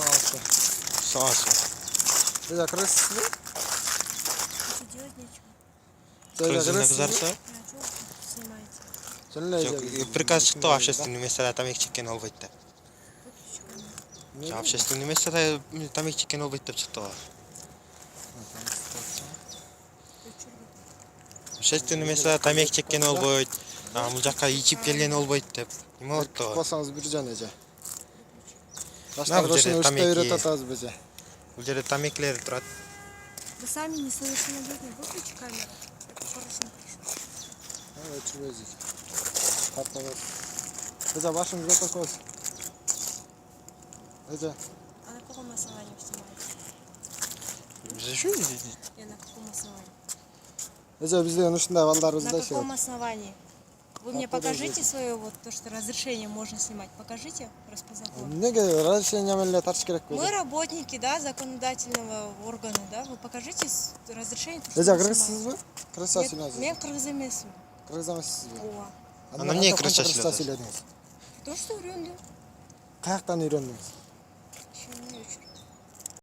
Sağ Sağ olsun. Siz akırısınız mı? Делать нечего. Кыргызына кызарса, Я чего снимаете? Sen приказ что общественный места тамек чекен албайт деп. Выключи камеру. Общественный места тамек чекен албайт деп чыкты го. Общественный места тамек чекен албайт. Бул жакка ичип келген албайт деп. Неме болот то? Басаңыз bir can ece. Бул Başlar başına жерде üçte тамеки, öğret ataz bize. бул жерде тамекилер турат. Вы сами несовершеннолетний. Выключи камеру. Это хорошо написано. Evet çürüyecek. Patlamaz. Ece başını bir öte koy. Ece. А на каком основании вы снимаете? Шу? Я на каком основании? Ece biz de yanışında vallarımızda На şey. каком основании? Вы мне Откуда покажите здесь? свое вот то, что разрешение можно снимать. Покажите распознавание. Ne kadar разрешение амелле tartış gerek Мы böyle. работники, да, законодательного органа, да. Вы покажите разрешение. то, что Ece вы kırıksınız снимаете. mı? Kırıksa Нет, söylediniz. мен кыргыз эмесмин. Kırıksa mısınız? Ооба. Ana niye kırıksa söylediniz? söylediniz? То, что үйрөндүм. Kayaktan öğrendiniz? Еще не очень.